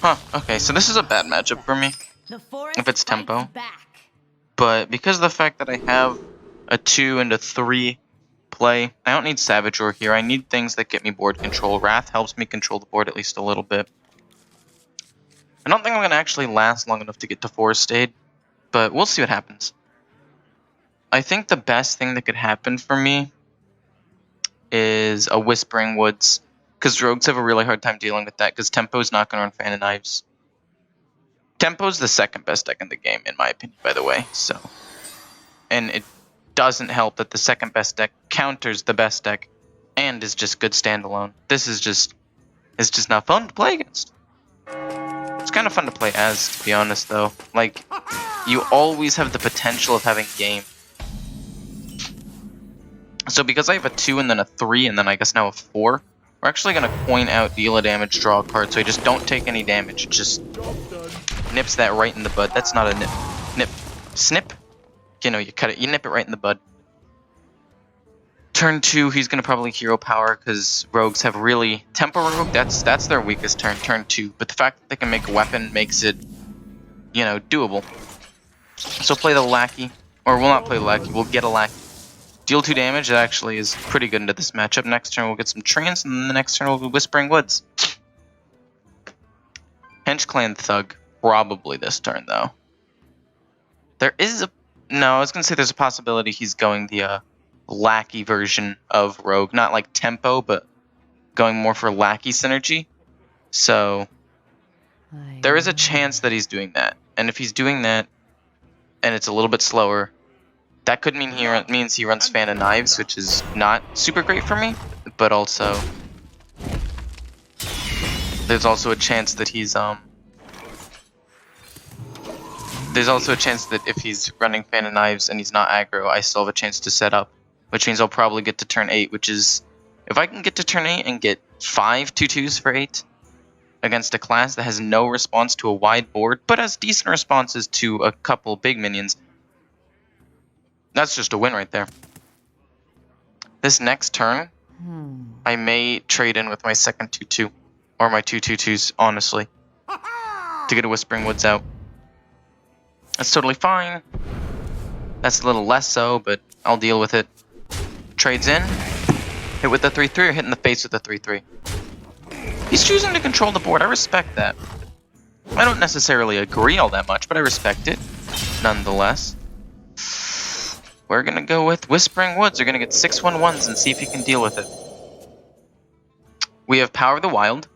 Huh, okay, so this is a bad matchup for me, if it's tempo. But because of the fact that I have a 2 and a 3 play, I don't need Savage Roar here. I need things that get me board control. Wrath helps me control the board at least a little bit. I don't think I'm going to actually last long enough to get to Forest Aid, but we'll see what happens. I think the best thing that could happen for me is a Whispering Woods, because Rogues have a really hard time dealing with that, because Tempo's not going to run Fan of Knives. Tempo's the second best deck in the game, in my opinion, by the way, so... And it doesn't help that the second best deck counters the best deck, and is just good standalone. This is just... It's just not fun to play against. It's kind of fun to play as, to be honest, though. Like, you always have the potential of having game. So because I have a 2 and then a 3 and then I guess now a 4, we're actually going to point out deal a damage, draw a card, so I just don't take any damage. It just nips that right in the bud. That's not a nip. Nip. Snip? You know, you cut it. You nip it right in the bud. Turn 2, he's going to probably hero power because rogues have really... Tempo Rogue, that's their weakest turn, turn 2. But the fact that they can make a weapon makes it, you know, doable. So play the Lackey. Or we'll not play the Lackey, we'll get a Lackey. Deal 2 damage, that actually is pretty good into this matchup. Next turn we'll get some Trance, and then the next turn we'll be Whispering Woods. Hench Clan Thug, probably this turn, though. There is a... No, I was going to say there's a possibility he's going the, Lackey version of Rogue. Not like Tempo, but going more for Lackey synergy. So, there is a chance that he's doing that. And if he's doing that, and it's a little bit slower, that could mean means he runs Fan of Knives, which is not super great for me. But also, there's also a chance that he's, There's also a chance that if he's running Fan of Knives and he's not aggro, I still have a chance to set up. Which means I'll probably get to turn 8, which is... If I can get to turn 8 and get 5 2/2s for 8 against a class that has no response to a wide board, but has decent responses to a couple big minions, that's just a win right there. This next turn, I may trade in with my second 2/2, or my 2 2/2s, honestly, to get a Whispering Woods out. That's totally fine. That's a little less so, but I'll deal with it. Trades in. Hit with the 3/3 or hit in the face with the 3/3. He's choosing to control the board. I respect that. I don't necessarily agree all that much, but I respect it nonetheless. We're going to go with Whispering Woods. We're going to get 6/1/1s and see if he can deal with it. We have Power of the Wild.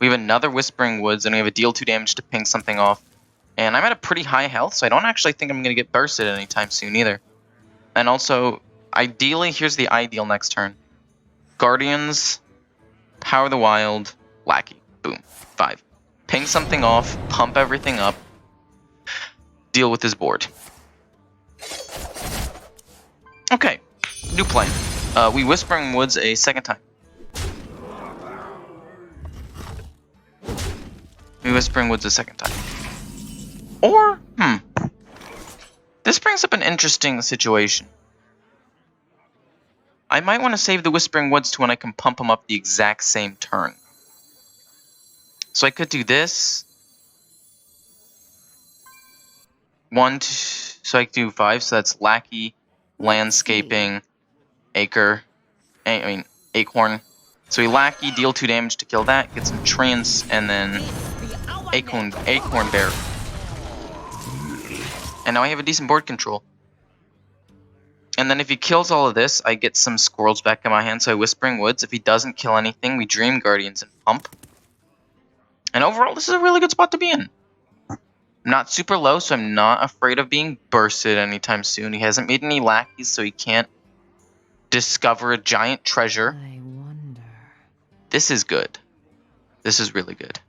We have another Whispering Woods, and we have a deal 2 damage to ping something off. And I'm at a pretty high health, so I don't actually think I'm going to get bursted anytime soon either. And also, ideally, here's the ideal next turn. Guardians, Power of the Wild, Lackey. Boom. 5. Ping something off, pump everything up, deal with his board. Okay, new play. We Whispering Woods a second time. We Whispering Woods a second time. Or, this brings up an interesting situation. I might want to save the Whispering Woods to when I can pump them up the exact same turn. So I could do this. 1, 2, so I could do 5, so that's Lackey, Landscaping, Acorn. So we Lackey, deal 2 damage to kill that, get some Trance, and then Acorn Bear. And now I have a decent board control. And then if he kills all of this, I get some squirrels back in my hand, so I Whispering Woods. If he doesn't kill anything, we Dream Guardians and pump. And overall, this is a really good spot to be in. I'm not super low, so I'm not afraid of being bursted anytime soon. He hasn't made any lackeys, so he can't discover a giant treasure. I wonder. This is good. This is really good.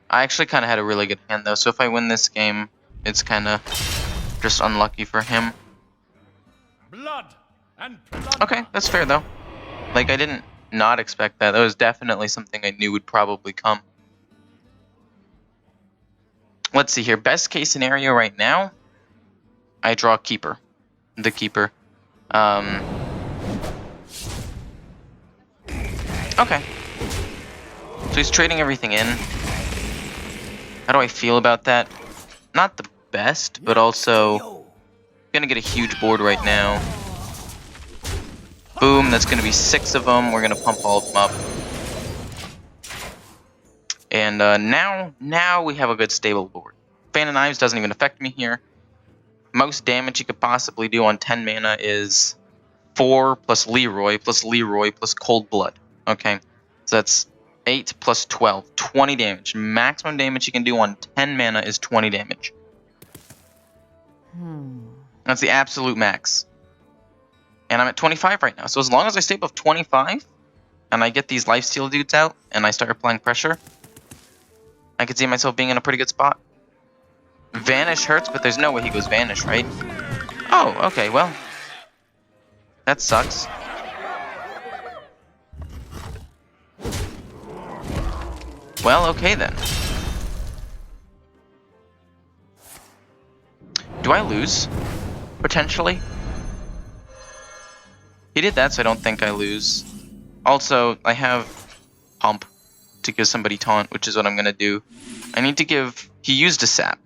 I actually kind of had a really good hand, though, so if I win this game, it's kind of just unlucky for him. Okay, that's fair, though. Like, I didn't not expect that. That was definitely something I knew would probably come. Let's see here. Best case scenario right now, I draw Keeper. The Keeper. Okay. So he's trading everything in. How do I feel about that? Not the best, but also gonna get a huge board right now. Boom, that's gonna be 6 of them. We're gonna pump all of them up. And now we have a good stable board. Fan of Knives doesn't even affect me here. Most damage you could possibly do on 10 mana is 4 plus Leroy plus Cold Blood. Okay, so that's 8 plus 12, 20 damage. Maximum damage you can do on 10 mana is 20 damage. That's the absolute max. And I'm at 25 right now. So as long as I stay above 25, and I get these lifesteal dudes out, and I start applying pressure, I could see myself being in a pretty good spot. Vanish hurts, but there's no way he goes Vanish, right? Oh, okay, well. That sucks. Well, okay then. Do I lose? Potentially? He did that, so I don't think I lose. Also, I have Pump to give somebody Taunt, which is what I'm going to do. I need to give... He used a Sap.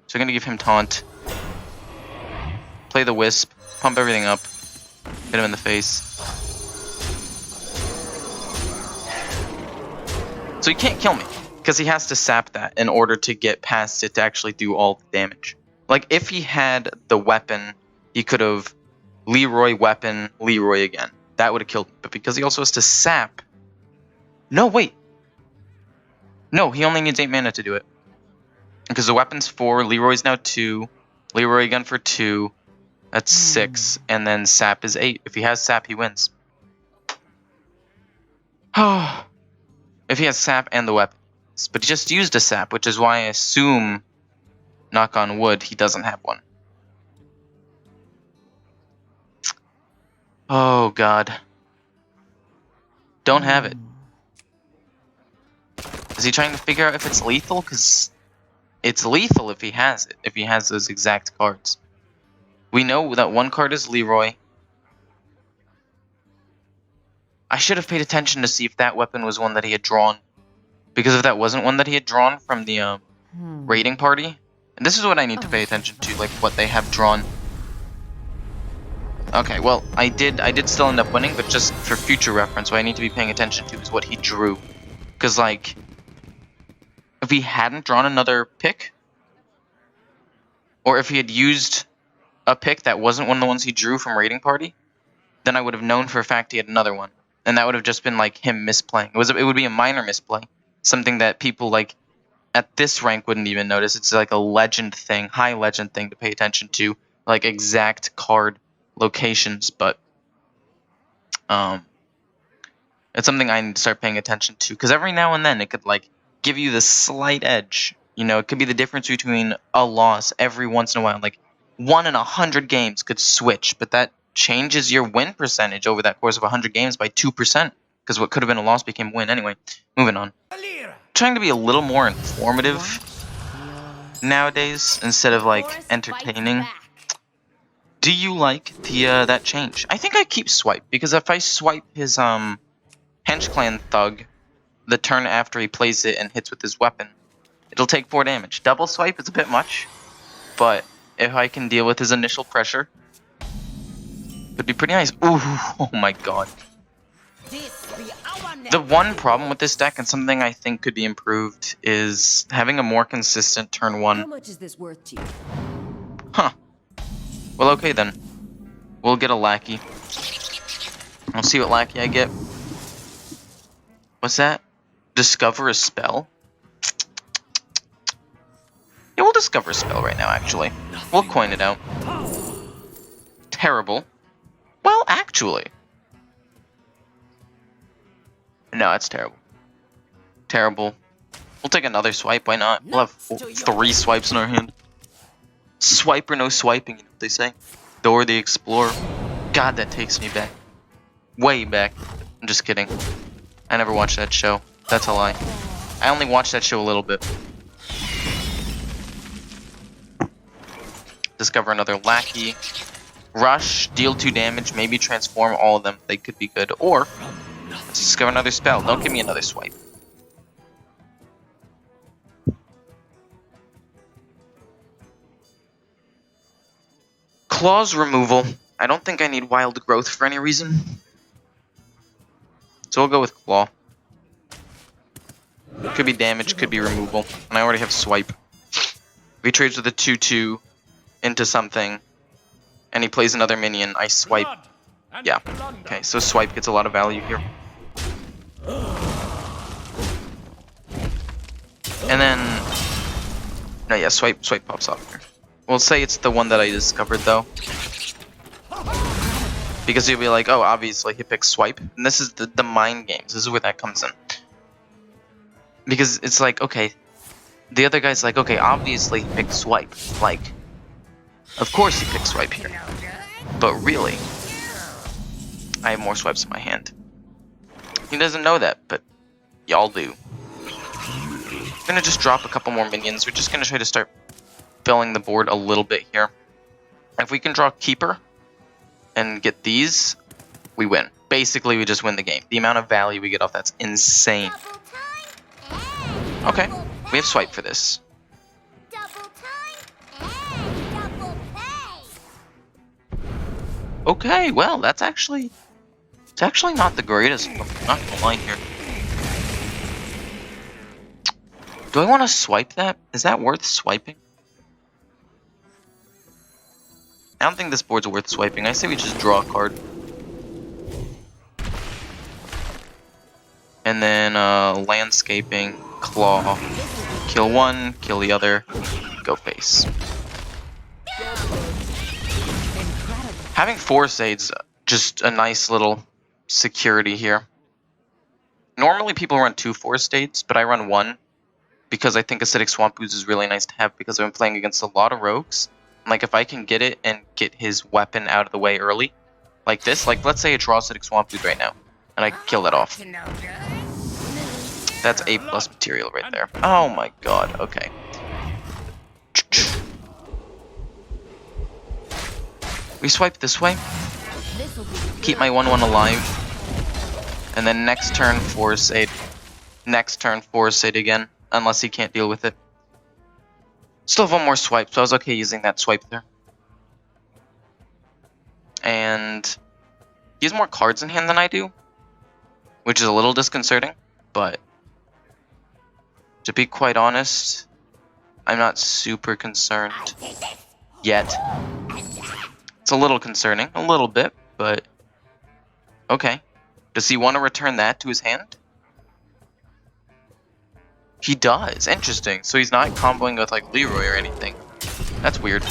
So I'm going to give him Taunt. Play the Wisp. Pump everything up. Hit him in the face. So he can't kill me, because he has to Sap that in order to get past it to actually do all the damage. Like, if he had the weapon, he could have Leroy, weapon, Leroy again. That would have killed me. But because he also has to Sap... No, wait. No, he only needs 8 mana to do it. Because the weapon's 4, Leroy's now 2, Leroy again for 2, that's 6, and then Sap is 8. If he has Sap, he wins. Oh. If he has Sap and the weapon. But he just used a Sap, which is why I assume, knock on wood, he doesn't have one. Oh, God. Don't have it. Is he trying to figure out if it's lethal? Because it's lethal if he has it, if he has those exact cards. We know that one card is Leroy. I should have paid attention to see if that weapon was one that he had drawn. Because if that wasn't one that he had drawn from the raiding party, and this is what I need to pay attention to, like what they have drawn. Okay, well, I did still end up winning, but just for future reference, what I need to be paying attention to is what he drew. Because, like, if he hadn't drawn another pick, or if he had used a pick that wasn't one of the ones he drew from raiding party, then I would have known for a fact he had another one. And that would have just been, like, him misplaying. It would be a minor misplay. Something that people, like, at this rank wouldn't even notice. It's like a legend thing, high legend thing to pay attention to. Like, exact card locations, but it's something I need to start paying attention to. Because every now and then it could, like, give you the slight edge. You know, it could be the difference between a loss every once in a while. Like, 1 in 100 games could switch, but that changes your win percentage over that course of 100 games by 2%. Because what could have been a loss became a win. Anyway, moving on. Trying to be a little more informative nowadays instead of, like, entertaining. Do you like the that change? I think I keep Swipe, because if I swipe his Hench Clan Thug the turn after he plays it and hits with his weapon, it'll take 4 damage. Double Swipe is a bit much, but if I can deal with his initial pressure, it'd be pretty nice. Ooh, oh my god. The one problem with this deck, and something I think could be improved, is having a more consistent turn 1. How much is this worth to you? Huh. Well, okay then. We'll get a Lackey. We'll see what Lackey I get. What's that? Discover a spell? Yeah, we'll discover a spell right now, actually. We'll coin it out. Terrible. Well, actually. No, it's terrible. Terrible. We'll take another swipe, why not? We'll have 3 swipes in our hand. Swipe or no swiping, you know what they say. Dora the Explorer. God, that takes me back. Way back. I'm just kidding. I never watched that show. That's a lie. I only watched that show a little bit. Discover another Lackey. Rush, deal 2 damage, maybe transform all of them. They could be good. Or, let's discover another spell. Don't give me another swipe. Claw's removal. I don't think I need Wild Growth for any reason. So we'll go with Claw. Could be damage, could be removal. And I already have Swipe. If he trades with a 2-2 into something, and he plays another minion, I Swipe. Yeah. Okay, so Swipe gets a lot of value here. And then... No, yeah, Swipe pops off here. We'll say it's the one that I discovered, though. Because you'll be like, oh, obviously he picks Swipe. And this is the mind games. This is where that comes in. Because it's like, okay, the other guy's like, okay, obviously he picked Swipe. Like, of course he picked Swipe here. But really, I have more swipes in my hand. He doesn't know that, but y'all do. I'm gonna just drop a couple more minions. We're just gonna try to start filling the board a little bit here. If we can draw Keeper and get these, we win. Basically, we just win the game. The amount of value we get off that's insane. Okay, we have Swipe for this. Okay, well, it's actually not the greatest. I'm not gonna lie here. Do I want to swipe that? Is that worth swiping? I don't think this board's worth swiping. I say we just draw a card. And then landscaping, claw, kill one, kill the other, go face. Having 4 Sade's just a nice little security here. Normally people run 2 Forest States, but I run 1 because I think Acidic Swamp Ooze is really nice to have because I've been playing against a lot of rogues. And like if I can get it and get his weapon out of the way early, like this, like let's say I draw Acidic Swamp Ooze right now, and I kill that off. That's A+ material right there. Oh my god, okay. We swipe this way. Keep my 1/1 alive. And then next turn Forest Aid. Next turn Forest Aid again. Unless he can't deal with it. Still have 1 more swipe, so I was okay using that swipe there. And he has more cards in hand than I do. Which is a little disconcerting, but to be quite honest, I'm not super concerned yet. It's a little concerning, a little bit, but okay. Does he want to return that to his hand? He does. Interesting. So he's not comboing with like Leroy or anything. That's weird.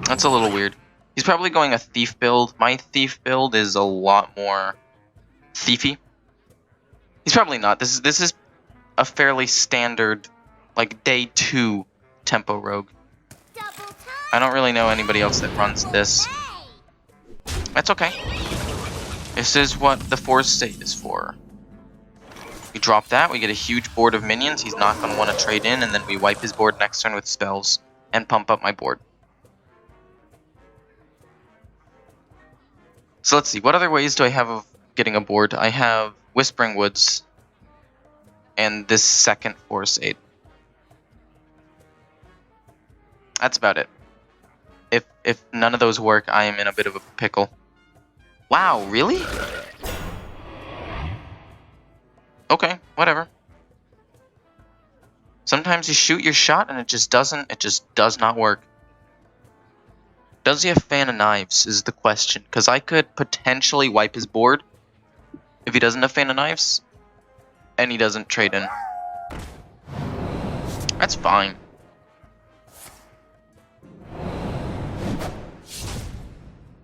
That's a little weird. He's probably going a thief build. My thief build is a lot more thiefy. He's probably not. This is a fairly standard like day 2 tempo rogue. I don't really know anybody else that runs this. That's okay. This is what the Forest State is for. We drop that, we get a huge board of minions he's not going to want to trade in, and then we wipe his board next turn with spells and pump up my board. So let's see, what other ways do I have of getting a board? I have Whispering Woods and this second Forest Aid. That's about it. If none of those work, I am in a bit of a pickle. Wow, really? Okay, whatever. Sometimes you shoot your shot and it just does not work. Does he have Fan of Knives is the question, because I could potentially wipe his board if he doesn't have Fan of Knives and he doesn't trade in. That's fine.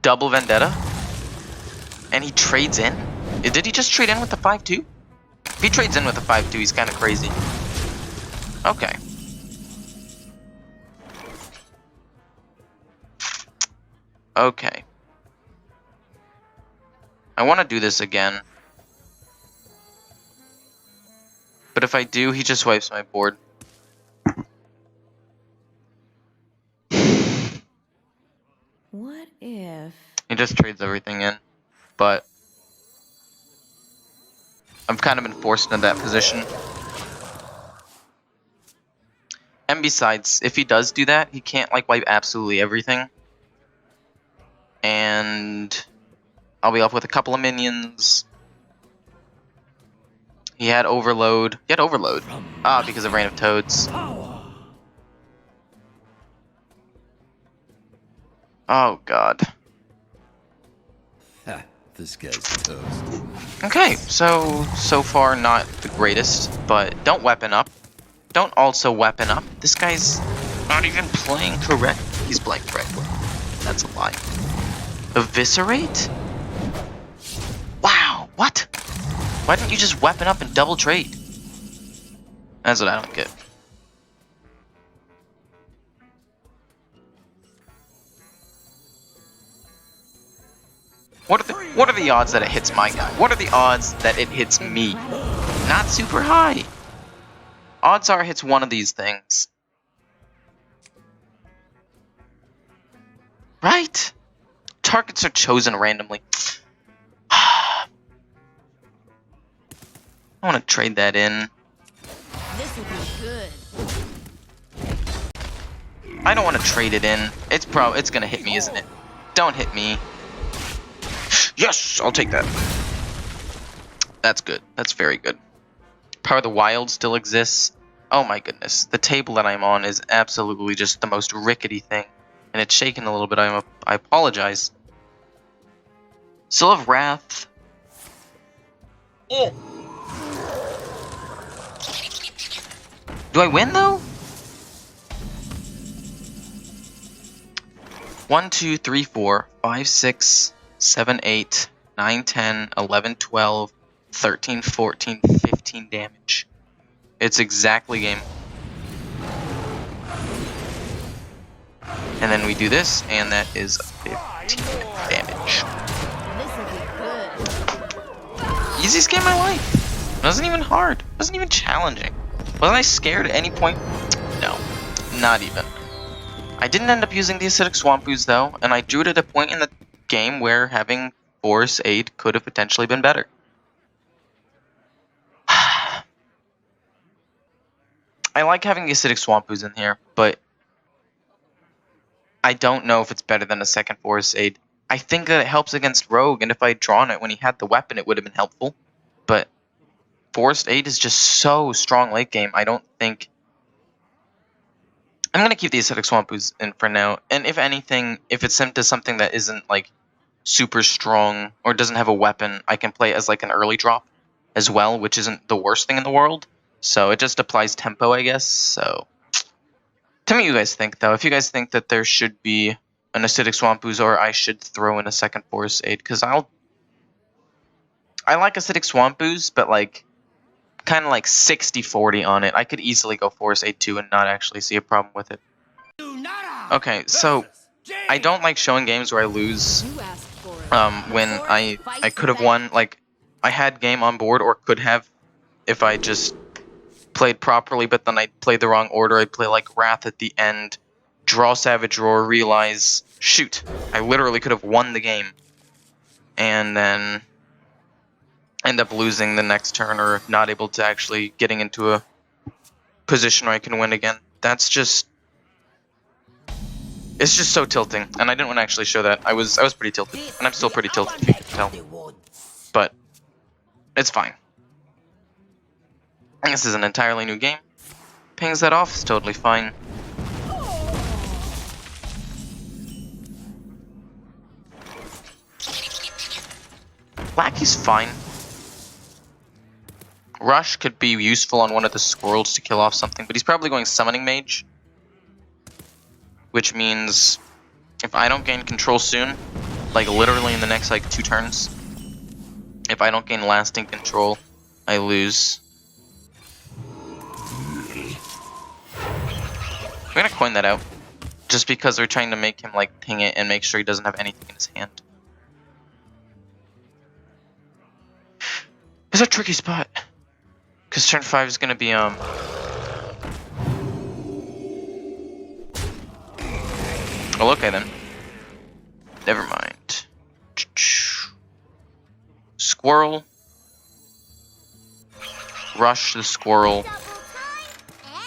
Double Vendetta? And he trades in? Did he just trade in with the 5-2? If he trades in with the 5-2, he's kind of crazy. Okay. Okay. I want to do this again. But if I do, he just wipes my board. What if... He just trades everything in. But I've kind of been forced into that position. And besides, if he does do that, he can't like wipe absolutely everything. And I'll be up with a couple of minions. He had overload. He had overload. Ah, because of Rain of Toads. Oh god. This guy's toast. Okay, so far not the greatest, but don't weapon up. Don't also weapon up. This guy's not even playing correct. He's playing correctly. That's a lie. Eviscerate? Wow, what? Why didn't you just weapon up and double trade? That's what I don't get. What are the odds that it hits my guy? What are the odds that it hits me? Not super high. Odds are it hits one of these things. Right? Targets are chosen randomly. I want to trade that in. This will be good. I don't want to trade it in. It's gonna hit me, isn't it? Don't hit me. Yes, I'll take that. That's good. That's very good. Power of the Wild still exists. Oh my goodness. The table that I'm on is absolutely just the most rickety thing. And it's shaking a little bit. I apologize. Still have Wrath. Oh. Do I win though? 1, 2, 3, 4, 5, 6, 7, 8, 9, 10, 11, 12, 13, 14, 15 damage. It's exactly game. And then we do this, and that is 15 damage. Easiest game of my life. It wasn't even hard. It wasn't even challenging. Wasn't I scared at any point? No, not even. I didn't end up using the Acidic Swamp Ooze though, and I drew it at a point in the game where having Force Aid could have potentially been better. I like having the Acidic Swamp Ooze in here, but I don't know if it's better than a second Force Aid. I think that it helps against Rogue, and if I had drawn it when he had the weapon, it would have been helpful. But Forced Aid is just so strong late game, I don't think... I'm going to keep the Acidic Swamp Ooze in for now, and if anything, if it's sent to something that isn't, like, super strong, or doesn't have a weapon, I can play it as, like, an early drop as well, which isn't the worst thing in the world. So it just applies tempo, I guess, so... Tell me what you guys think, though. If you guys think that there should be an Acidic Swamp Ooze, or I should throw in a second Force Aid, because I like Acidic Swamp Ooze, but, like, kind of like 60-40 on it. I could easily go Force Aid 2 and not actually see a problem with it. Okay, so I don't like showing games where I lose when I could have won. Like, I had game on board, or could have, if I just played properly, but then I played the wrong order. I'd play, like, Wrath at the end, draw Savage Roar, realize, shoot, I literally could have won the game, and then end up losing the next turn, or not able to actually getting into a position where I can win again. That's just... It's just so tilting, and I didn't want to actually show that. I was pretty tilted, and I'm still pretty tilted, if you can tell. But it's fine. This is an entirely new game. Pings that off is totally fine. Lackey's fine. Rush could be useful on one of the squirrels to kill off something, but he's probably going Summoning Mage. Which means if I don't gain control soon, like literally in the next like 2 turns, if I don't gain lasting control, I lose. I'm gonna coin that out, just because they're trying to make him like ping it and make sure he doesn't have anything in his hand. It's a tricky spot, because turn 5 is gonna be Oh, okay then. Never mind. Squirrel. Rush the squirrel.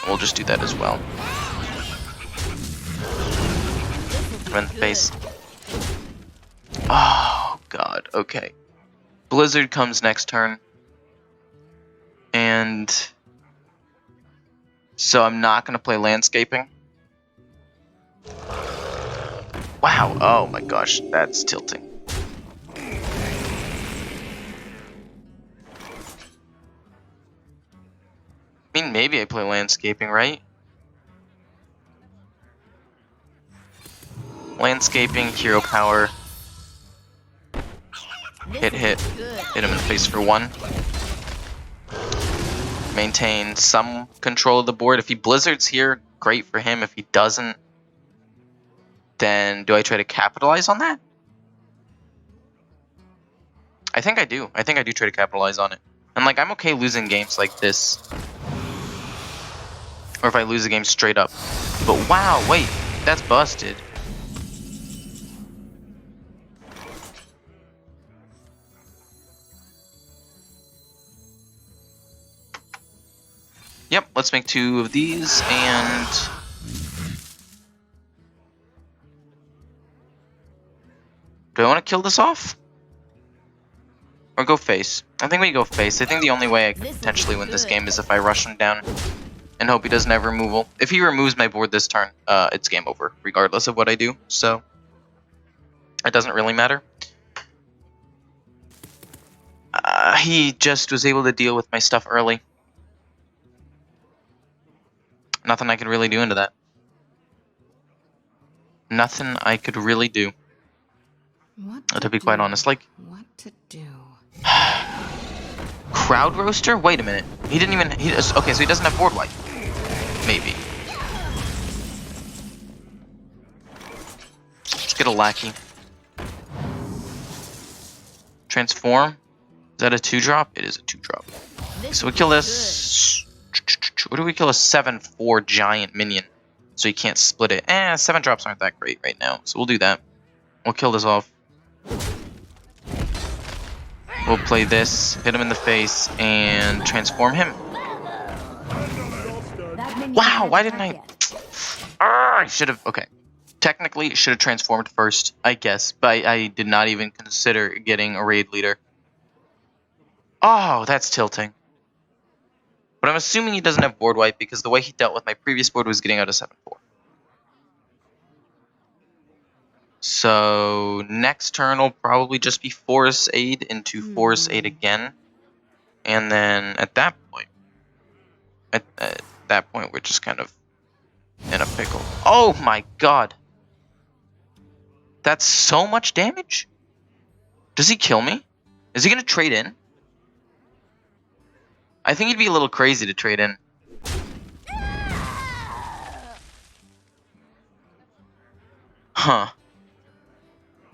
We'll just do that as well. him in the Good. face. Oh, God. Okay. Blizzard comes next turn. And so I'm not going to play landscaping. Wow. Oh, my gosh. That's tilting. I mean, maybe I play landscaping, right? Landscaping, hero power. This Hit. is good. Hit him in the face for 1. Maintain some control of the board. If he blizzards here, great for him. If he doesn't, then do I try to capitalize on that? I think I do. I think I do try to capitalize on it. And like, I'm okay losing games like this. Or if I lose a game straight up. But wow, wait, that's busted. Yep, let's make 2 of these, and... do I want to kill this off? Or go face? I think we go face. I think the only way I could potentially win this game is if I rush him down and hope he doesn't have removal. If he removes my board this turn, it's game over, regardless of what I do, so... it doesn't really matter. He just was able to deal with my stuff early. Nothing I could really do into that. Nothing I could really do. To be quite honest, like... What to do? Crowd roaster? Wait a minute. He didn't even... okay, so he doesn't have board wipe. Maybe. Let's get a lackey. Transform. Is that a 2-drop? It is a 2-drop. So we kill this... what do we kill? A 7/4 giant minion. So you can't split it. 7 drops aren't that great right now. So we'll do that. We'll kill this off. We'll play this, hit him in the face, and transform him. Wow, why didn't I... I should have... okay. Technically, should have transformed first, I guess. But I did not even consider getting a raid leader. Oh, that's tilting. But I'm assuming he doesn't have board wipe because the way he dealt with my previous board was getting out a 7/4. So next turn will probably just be Force Aid into Force Aid again. And then at that point, we're just kind of in a pickle. Oh my god. That's so much damage? Does he kill me? Is he going to trade in? I think he'd be a little crazy to trade in. Huh.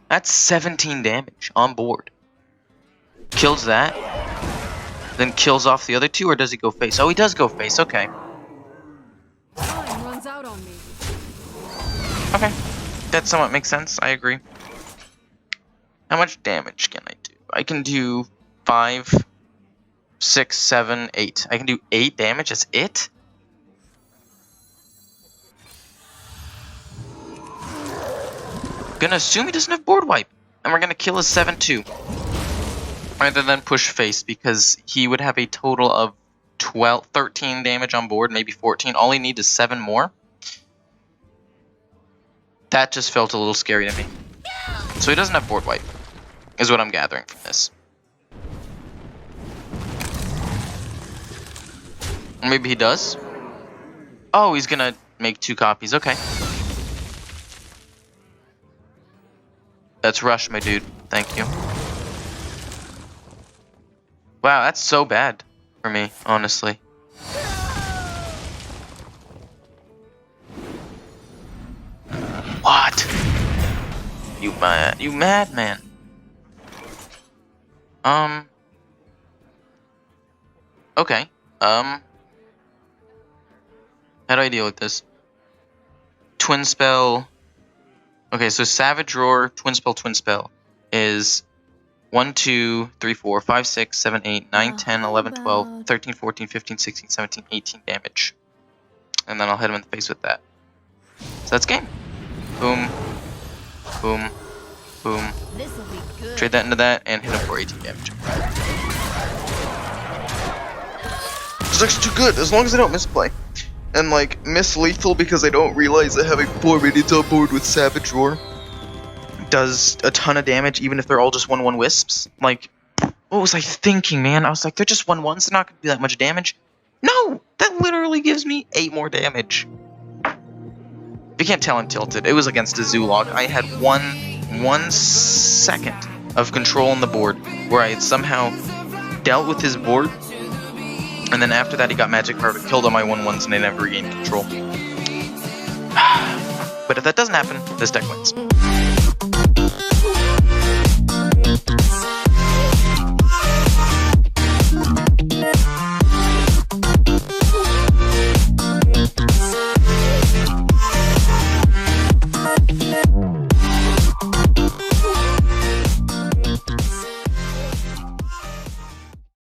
That's 17 damage on board. Kills that. Then kills off the other 2, or does he go face? Oh, he does go face. Okay. Time runs out on me. Okay. That somewhat makes sense. I agree. How much damage can I do? I can do 5, 6, 7, 8. I can do 8 damage. That's it? Gonna assume he doesn't have board wipe. And we're gonna kill his 7/2. Rather than push face, because he would have a total of 13 damage on board, maybe 14. All he needs is 7 more. That just felt a little scary to me. So he doesn't have board wipe, is what I'm gathering from this. Or maybe he does. Oh, he's gonna make 2 copies. Okay. That's rush, my dude. Thank you. Wow, that's so bad for me, honestly. What? You madman. Okay. How do I deal with this? Twin spell. Okay, so Savage Roar, Twin Spell is 1, 2, 3, 4, 5, 6, 7, 8, 9, 10, 11, 12, 13, 14, 15, 16, 17, 18 damage. And then I'll hit him in the face with that. So that's game. Boom. Boom. Boom. This'll be good. Trade that into that and hit him for 18 damage. It's actually too good, as long as I don't misplay. And like, miss lethal because I don't realize that having 4 minions on board with Savage Roar does a ton of damage, even if they're all just 1/1 wisps. Like, what was I thinking, man? I was like, they're just 1/1s, they're not gonna do that much damage. No! That literally gives me 8 more damage. If you can't tell, I'm tilted. It was against a Zoolock. I had one second of control on the board where I had somehow dealt with his board, and then after that he got magic power, killed all my 1/1s, and I never regained control. But if that doesn't happen, this deck wins.